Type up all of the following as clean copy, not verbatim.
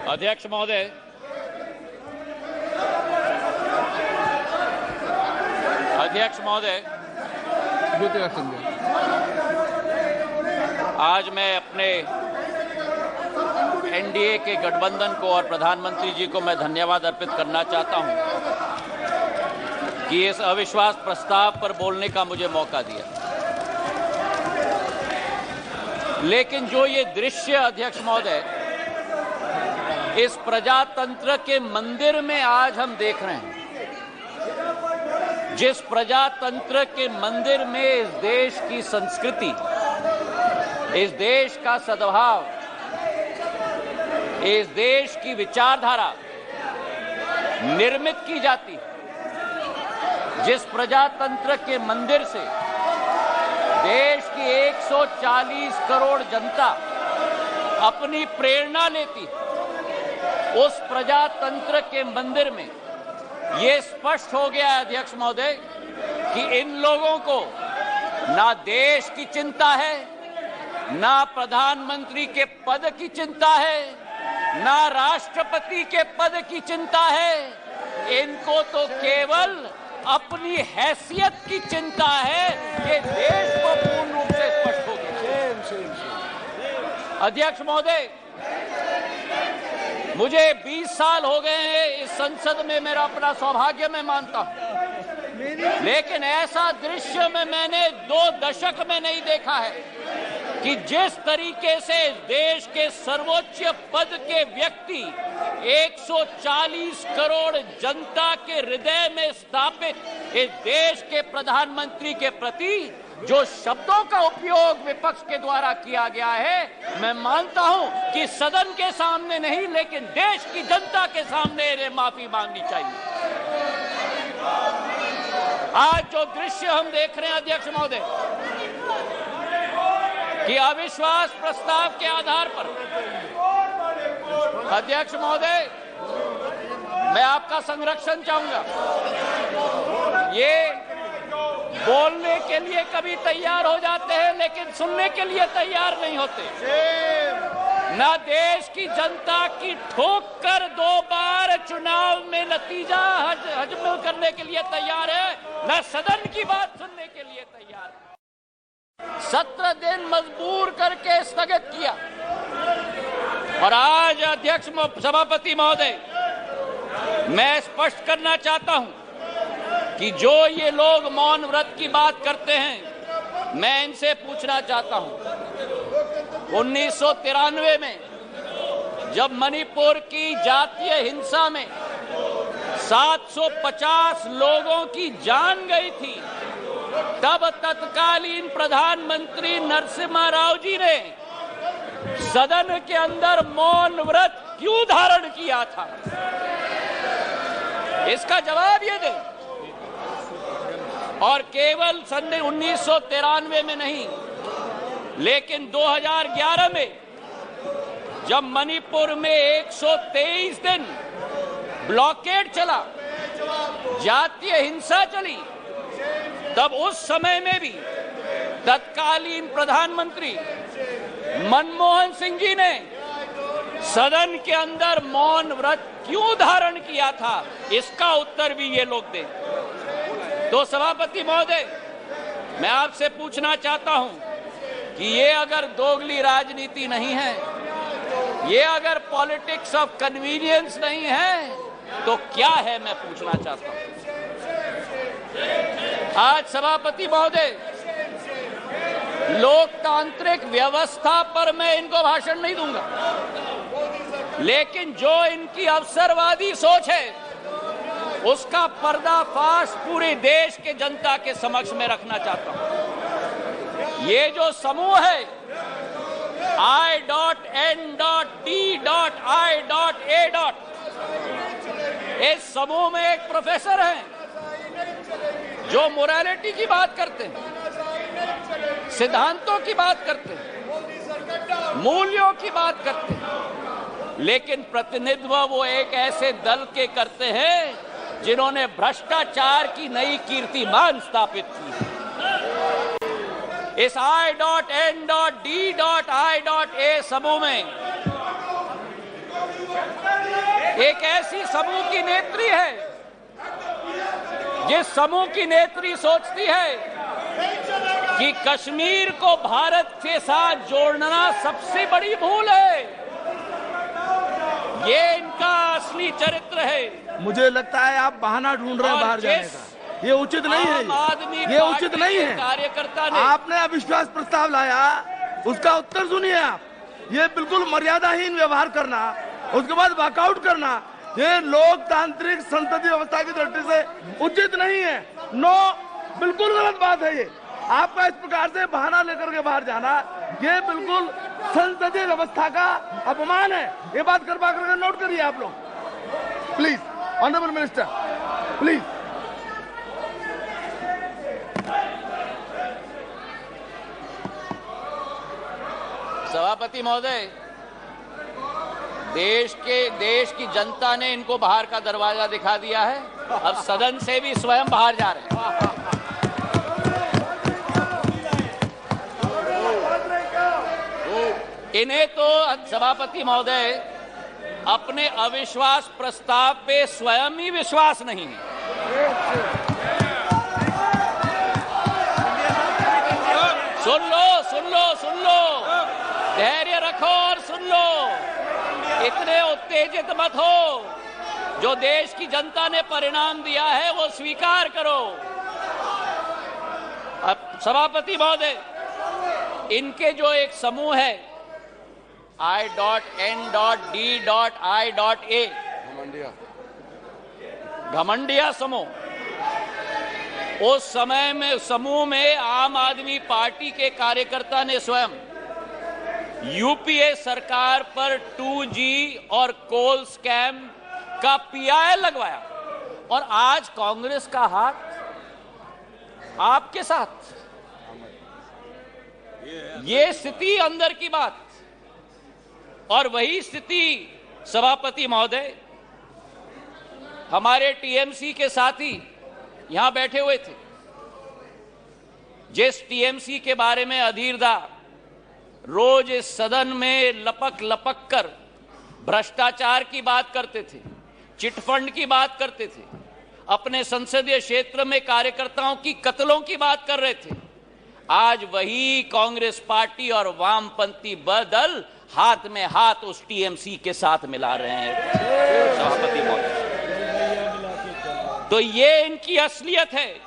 अध्यक्ष महोदय, आज मैं अपने एनडीए के गठबंधन को और प्रधानमंत्री जी को मैं धन्यवाद अर्पित करना चाहता हूं कि इस अविश्वास प्रस्ताव पर बोलने का मुझे मौका दिया। लेकिन जो ये दृश्य अध्यक्ष महोदय इस प्रजातंत्र के मंदिर में आज हम देख रहे हैं, जिस प्रजातंत्र के मंदिर में इस देश की संस्कृति, इस देश का सद्भाव, इस देश की विचारधारा निर्मित की जाती है, जिस प्रजातंत्र के मंदिर से देश की 140 करोड़ जनता अपनी प्रेरणा लेती है, उस प्रजातंत्र के मंदिर में ये स्पष्ट हो गया है अध्यक्ष महोदय कि इन लोगों को ना देश की चिंता है, ना प्रधानमंत्री के पद की चिंता है, ना राष्ट्रपति के पद की चिंता है। इनको तो केवल अपनी हैसियत की चिंता है। ये देश को पूर्ण रूप से स्पष्ट हो गया। अध्यक्ष महोदय, मुझे 20 साल हो गए हैं इस संसद में, मेरा अपना सौभाग्य मैं मानता हूं, लेकिन ऐसा दृश्य में मैंने 2 दशक में नहीं देखा है कि जिस तरीके से देश के सर्वोच्च पद के व्यक्ति 140 करोड़ जनता के हृदय में स्थापित इस देश के प्रधानमंत्री के प्रति जो शब्दों का उपयोग विपक्ष के द्वारा किया गया है, मैं मानता हूं कि सदन के सामने नहीं लेकिन देश की जनता के सामने इन्हें माफी मांगनी चाहिए। आज जो दृश्य हम देख रहे हैं अध्यक्ष महोदय कि अविश्वास प्रस्ताव के आधार पर, अध्यक्ष महोदय मैं आपका संरक्षण चाहूंगा। ये बोलने के लिए कभी तैयार हो जाते हैं लेकिन सुनने के लिए तैयार नहीं होते। ना देश की जनता की ठोक कर 2 बार चुनाव में नतीजा हजम करने के लिए तैयार है, ना सदन की बात सुनने के लिए तैयार है। 17 दिन मजबूर करके स्थगित किया और आज अध्यक्ष सभापति महोदय मैं स्पष्ट करना चाहता हूं कि जो ये लोग मौन व्रत की बात करते हैं, मैं इनसे पूछना चाहता हूं 1993 में जब मणिपुर की जातीय हिंसा में 750 लोगों की जान गई थी, तब तत्कालीन प्रधानमंत्री नरसिम्हा राव जी ने सदन के अंदर मौन व्रत क्यों धारण किया था? इसका जवाब ये दें। और केवल सन 1993 में नहीं लेकिन 2011 में जब मणिपुर में 123 दिन ब्लॉकेड चला, जातीय हिंसा चली, तब उस समय में भी तत्कालीन प्रधानमंत्री मनमोहन सिंह जी ने सदन के अंदर मौन व्रत क्यों धारण किया था? इसका उत्तर भी ये लोग दें। तो सभापति महोदय मैं आपसे पूछना चाहता हूं कि ये अगर दोगली राजनीति नहीं है, ये अगर पॉलिटिक्स ऑफ कन्वीनियंस नहीं है तो क्या है? मैं पूछना चाहता हूं। आज सभापति महोदय लोकतांत्रिक व्यवस्था पर मैं इनको भाषण नहीं दूंगा, लेकिन जो इनकी अवसरवादी सोच है उसका पर्दाफाश पूरे देश के जनता के समक्ष में रखना चाहता हूं। ये जो समूह है I.N.D.I.A. इस समूह में एक प्रोफेसर हैं जो मोरालिटी की बात करते हैं, सिद्धांतों की बात करते हैं, मूल्यों की बात करते हैं, लेकिन प्रतिनिधित्व वो एक ऐसे दल के करते हैं जिन्होंने भ्रष्टाचार की नई कीर्तिमान स्थापित की। इस I.N.D.I.A. समूह में एक ऐसी समूह की नेत्री है जिस समूह की नेत्री सोचती है कि कश्मीर को भारत के साथ जोड़ना सबसे बड़ी भूल है। ये इनका असली चरित्र है। मुझे लगता है आप बहाना ढूंढ रहे हैं बाहर जाने का। ये उचित नहीं है। ये उचित नहीं है। कार्यकर्ता ने आपने अविश्वास प्रस्ताव लाया, उसका उत्तर सुनिए आप। ये बिल्कुल मर्यादाहीन व्यवहार करना, उसके बाद वॉकआउट करना, ये लोकतांत्रिक संसदीय व्यवस्था की दृष्टि से उचित नहीं है। नो, बिल्कुल गलत बात है ये। आपका इस प्रकार से बहाना लेकर के बाहर जाना, ये बिल्कुल संसदीय व्यवस्था का अपमान है। ये बात कर करके नोट करिए आप लोग, प्लीज। Honourable minister, please. सभापति महोदय, देश की जनता ने इनको बाहर का दरवाजा दिखा दिया है। अब सदन से भी स्वयं बाहर जा रहे हैं। इन्हें तो सभापति महोदय अपने अविश्वास प्रस्ताव पे स्वयं ही विश्वास नहीं है। सुन लो, धैर्य रखो और सुन लो। इतने उत्तेजित मत हो। जो देश की जनता ने परिणाम दिया है वो स्वीकार करो। अब सभापति महोदय, इनके जो एक समूह है I.N.D.I.A, घमंडिया समूह, उस समय में समूह में आम आदमी पार्टी के कार्यकर्ता ने स्वयं यूपीए सरकार पर 2G और कोल स्कैम का PI लगवाया, और आज कांग्रेस का हाथ आपके साथ। ये स्थिति अंदर की बात। और वही स्थिति सभापति महोदय हमारे टीएमसी के साथी यहां बैठे हुए थे, जिस टीएमसी के बारे में अधीर दा रोज इस सदन में लपक कर भ्रष्टाचार की बात करते थे, चिटफंड की बात करते थे, अपने संसदीय क्षेत्र में कार्यकर्ताओं की कत्लों की बात कर रहे थे। आज वही कांग्रेस पार्टी और वामपंथी दल हाथ में हाथ उस टीएमसी के साथ मिला रहे हैं सभापति महोदय। तो ये इनकी असलियत है।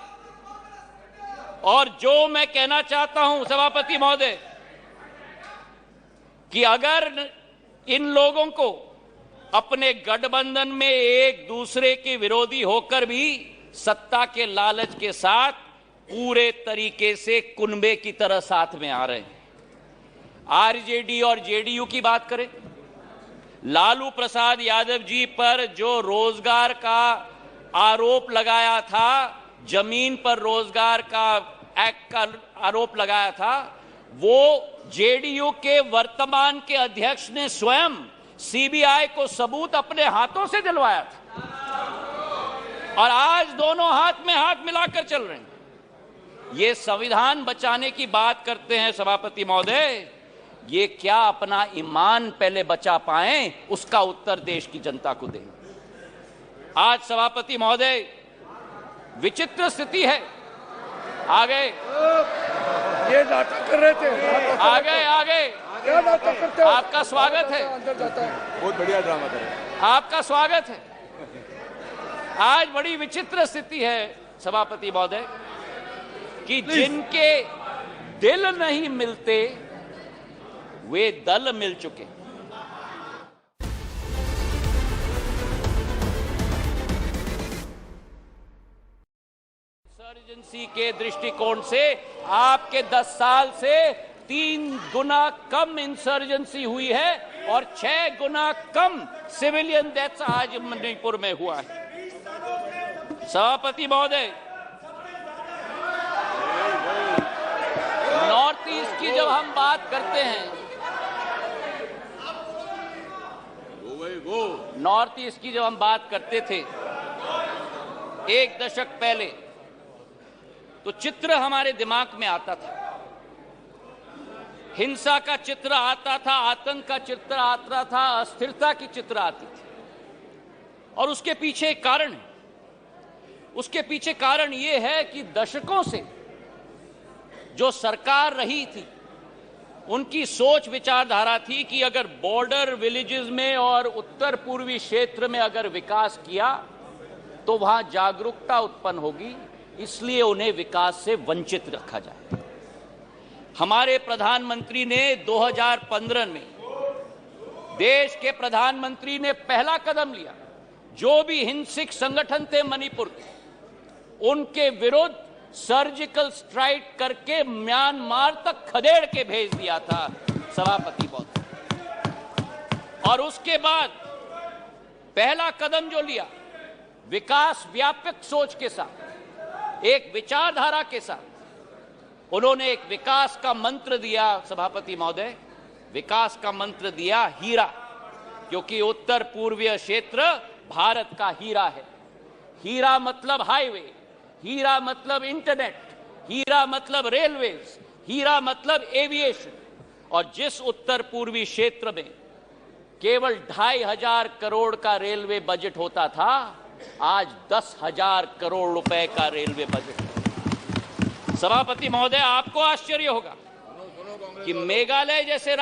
और जो मैं कहना चाहता हूं सभापति महोदय कि अगर इन लोगों को अपने गठबंधन में एक दूसरे के विरोधी होकर भी सत्ता के लालच के साथ पूरे तरीके से कुनबे की तरह साथ में आ रहे हैं। आरजेडी और जेडीयू की बात करें, लालू प्रसाद यादव जी पर जो रोजगार का आरोप लगाया था, जमीन पर रोजगार का एक्ट का आरोप लगाया था, वो जेडीयू के वर्तमान के अध्यक्ष ने स्वयं सीबीआई को सबूत अपने हाथों से दिलवाया था, और आज दोनों हाथ में हाथ मिलाकर चल रहे हैं। ये संविधान बचाने की बात करते हैं सभापति महोदय, ये क्या अपना ईमान पहले बचा पाएं, उसका उत्तर देश की जनता को दें। आज सभापति महोदय विचित्र स्थिति है। आ गए, ये नाटक कर रहे थे। आ गए क्या नाटक करते हो? आपका स्वागत है। अंदर जाता है। बहुत बढ़िया ड्रामा कर रहे हैं। आपका स्वागत है। आज बड़ी विचित्र स्थिति है सभापति महोदय कि जिनके दिल नहीं मिलते वे दल मिल चुके। इंसर्जेंसी के दृष्टिकोण से आपके 10 साल से 3 गुना कम इंसर्जेंसी हुई है और 6 गुना कम सिविलियन डेथ्स आज मणिपुर में हुआ है। सभापति महोदय, नॉर्थ ईस्ट की जब हम बात करते हैं, नॉर्थ ईस्ट की जब हम बात करते थे 1 दशक पहले, तो चित्र हमारे दिमाग में आता था, हिंसा का चित्र आता था, आतंक का चित्र आता था, अस्थिरता की चित्र आती थी। और उसके पीछे एक कारण है। उसके पीछे कारण यह है कि दशकों से जो सरकार रही थी, उनकी सोच विचारधारा थी कि अगर बॉर्डर विलेजेस में और उत्तर पूर्वी क्षेत्र में अगर विकास किया तो वहां जागरूकता उत्पन्न होगी, इसलिए उन्हें विकास से वंचित रखा जाए। हमारे प्रधानमंत्री ने 2015 में, देश के प्रधानमंत्री ने पहला कदम लिया। जो भी हिंसक संगठन थे मणिपुर के, उनके विरुद्ध सर्जिकल स्ट्राइक करके म्यांमार तक खदेड़ के भेज दिया था सभापति महोदय। और उसके बाद पहला कदम जो लिया, विकास व्यापक सोच के साथ, एक विचारधारा के साथ, उन्होंने एक विकास का मंत्र दिया सभापति महोदय, विकास का मंत्र दिया हीरा, क्योंकि उत्तर पूर्वीय क्षेत्र भारत का हीरा है। हीरा मतलब हाईवे, हीरा मतलब इंटरनेट, हीरा मतलब रेलवेज, हीरा मतलब एविएशन। और जिस उत्तर पूर्वी क्षेत्र में केवल 2500 करोड़ का रेलवे बजट होता था, आज 10,000 करोड़ रुपए का रेलवे बजट है। सभापति महोदय, आपको आश्चर्य होगा कि मेघालय जैसे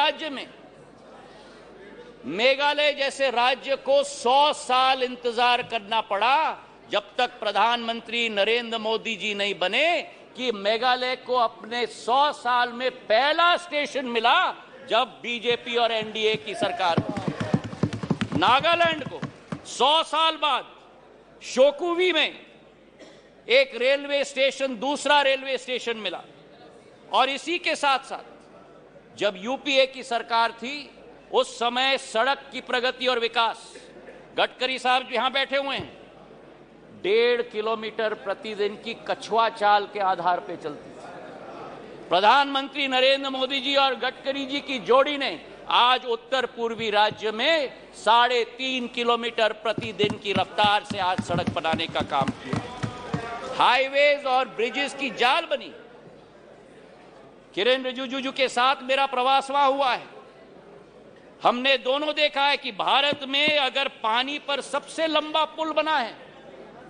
राज्य को 100 साल इंतजार करना पड़ा, जब तक प्रधानमंत्री नरेंद्र मोदी जी नहीं बने, कि मेघालय को अपने 100 साल में पहला स्टेशन मिला जब बीजेपी और एनडीए की सरकार बनी। नागालैंड को 100 साल बाद शोकुवी में एक रेलवे स्टेशन, दूसरा रेलवे स्टेशन मिला। और इसी के साथ साथ जब यूपीए की सरकार थी, उस समय सड़क की प्रगति और विकास, गडकरी साहब यहां बैठे हुए हैं, 1.5 किलोमीटर प्रतिदिन की कछुआ चाल के आधार पर चलती थी। प्रधानमंत्री नरेंद्र मोदी जी और गडकरी जी की जोड़ी ने आज उत्तर पूर्वी राज्य में 3.5 किलोमीटर प्रतिदिन की रफ्तार से आज सड़क बनाने का काम किया। हाईवेज और ब्रिजेस की जाल बनी। किरेन रिजिजू के साथ मेरा प्रवास वहां हुआ है। हमने दोनों देखा है कि भारत में अगर पानी पर सबसे लंबा पुल बना है,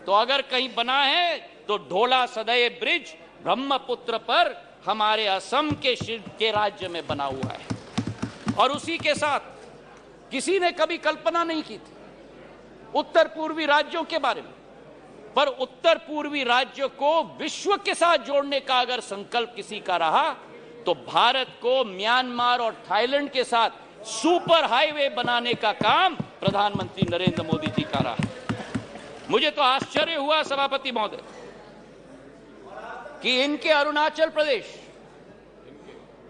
तो अगर कहीं बना है तो ढोला सदय ब्रिज ब्रह्मपुत्र पर हमारे असम के राज्य में बना हुआ है। और उसी के साथ किसी ने कभी कल्पना नहीं की थी उत्तर पूर्वी राज्यों के बारे में, पर उत्तर पूर्वी राज्य को विश्व के साथ जोड़ने का अगर संकल्प किसी का रहा, तो भारत को म्यांमार और थाईलैंड के साथ सुपर हाईवे बनाने का काम प्रधानमंत्री नरेंद्र मोदी जी का रहा। मुझे तो आश्चर्य हुआ सभापति महोदय कि इनके अरुणाचल प्रदेश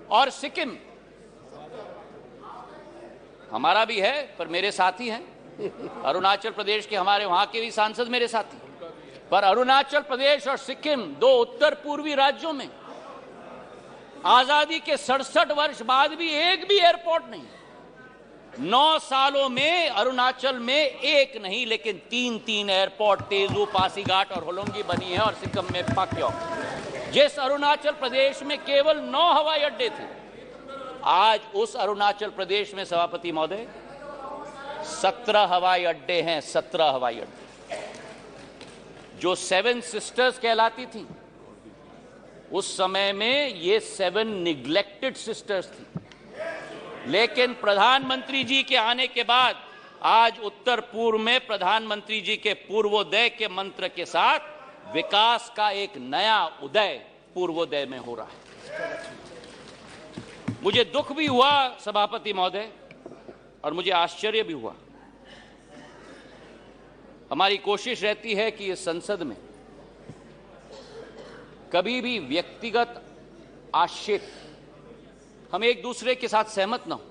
और सिक्किम, हमारा भी है पर मेरे साथी हैं, अरुणाचल प्रदेश के हमारे वहां के भी सांसद मेरे साथी, पर अरुणाचल प्रदेश और सिक्किम, 2 उत्तर पूर्वी राज्यों में आजादी के 67 वर्ष बाद भी एक भी एयरपोर्ट नहीं। 9 सालों में अरुणाचल में एक नहीं लेकिन 3 एयरपोर्ट, तेजू, पासीघाट और होलोंगी बनी है, और सिक्किम में पाक्योंग। जिस अरुणाचल प्रदेश में केवल 9 हवाई अड्डे थे, आज उस अरुणाचल प्रदेश में सभापति महोदय 17 हवाई अड्डे हैं। 17 हवाई अड्डे। जो 7 सिस्टर्स कहलाती थी, उस समय में ये 7 निग्लेक्टेड सिस्टर्स थी। लेकिन प्रधानमंत्री जी के आने के बाद आज उत्तर पूर्व में प्रधानमंत्री जी के पूर्वोदय के मंत्र के साथ विकास का एक नया उदय पूर्वोदय में हो रहा है। मुझे दुख भी हुआ सभापति महोदय, और मुझे आश्चर्य भी हुआ। हमारी कोशिश रहती है कि इस संसद में कभी भी व्यक्तिगत आक्षेप, हम एक दूसरे के साथ सहमत ना हो,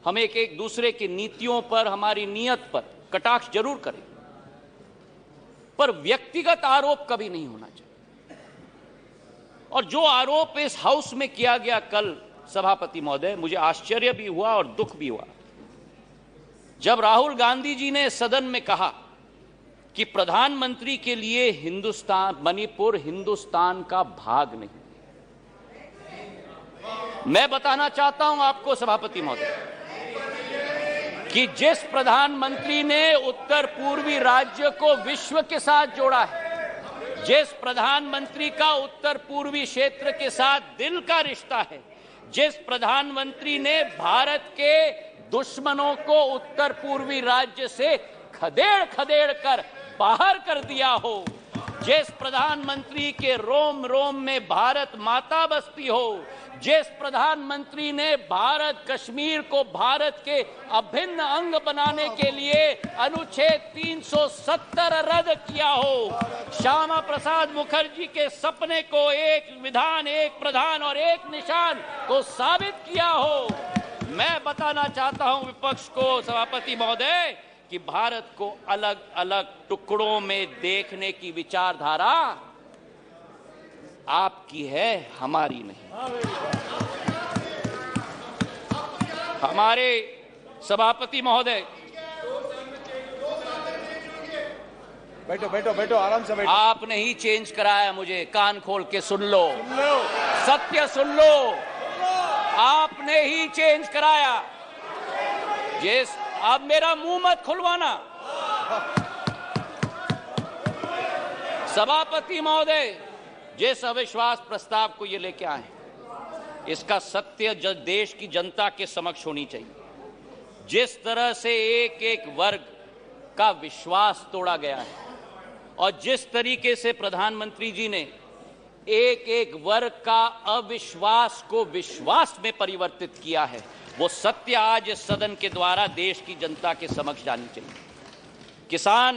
हम एक दूसरे की नीतियों पर, हमारी नीयत पर कटाक्ष जरूर करें, पर व्यक्तिगत आरोप कभी नहीं होना चाहिए। और जो आरोप इस हाउस में किया गया कल सभापति महोदय, मुझे आश्चर्य भी हुआ और दुख भी हुआ जब राहुल गांधी जी ने सदन में कहा कि प्रधानमंत्री के लिए मणिपुर हिंदुस्तान का भाग नहीं। मैं बताना चाहता हूं आपको सभापति महोदय, कि जिस प्रधानमंत्री ने उत्तर पूर्वी राज्य को विश्व के साथ जोड़ा है, जिस प्रधानमंत्री का उत्तर पूर्वी क्षेत्र के साथ दिल का रिश्ता है, जिस प्रधानमंत्री ने भारत के दुश्मनों को उत्तर पूर्वी राज्य से खदेड़ खदेड़ कर बाहर कर दिया हो, जिस प्रधानमंत्री के रोम रोम में भारत माता बसती हो, जिस प्रधानमंत्री ने भारत कश्मीर को भारत के अभिन्न अंग बनाने के लिए अनुच्छेद 370 रद्द किया हो, श्यामा प्रसाद मुखर्जी के सपने को एक विधान, एक प्रधान और एक निशान को साबित किया हो। मैं बताना चाहता हूं विपक्ष को, सभापति महोदय, कि भारत को अलग अलग टुकड़ों में देखने की विचारधारा आपकी है, हमारी नहीं। हमारे सभापति महोदय, बैठो बैठो बैठो, आराम से बैठो। आपने ही चेंज कराया, मुझे कान खोल के सुन लो, सत्य सुन लो, आपने ही चेंज कराया। जिस अब मेरा मुंह मत खुलवाना। सभापति महोदय, जिस अविश्वास प्रस्ताव को ये लेके आए, इसका सत्य देश की जनता के समक्ष होनी चाहिए। जिस तरह से एक एक वर्ग का विश्वास तोड़ा गया है और जिस तरीके से प्रधानमंत्री जी ने एक एक वर्ग का अविश्वास को विश्वास में परिवर्तित किया है, वो सत्य आज इस सदन के द्वारा देश की जनता के समक्ष जानी चाहिए। किसान,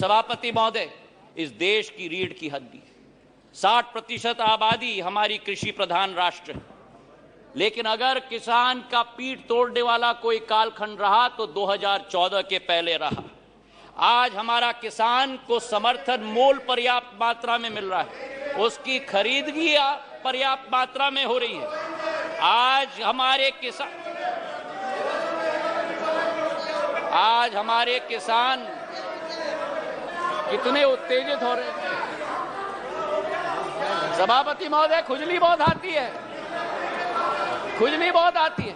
सभापति महोदय, इस देश की रीढ़ की हड्डी है। 60% आबादी हमारी कृषि प्रधान राष्ट्र है, लेकिन अगर किसान का पीठ तोड़ने वाला कोई कालखंड रहा तो 2014 के पहले रहा। आज हमारा किसान को समर्थन मूल्य पर्याप्त मात्रा में मिल रहा है, उसकी खरीदगी पर्याप्त मात्रा में हो रही है। आज हमारे किसान कितने उत्तेजित हो रहे हैं। सभापति महोदय, खुजली बहुत आती है, खुजली बहुत आती है।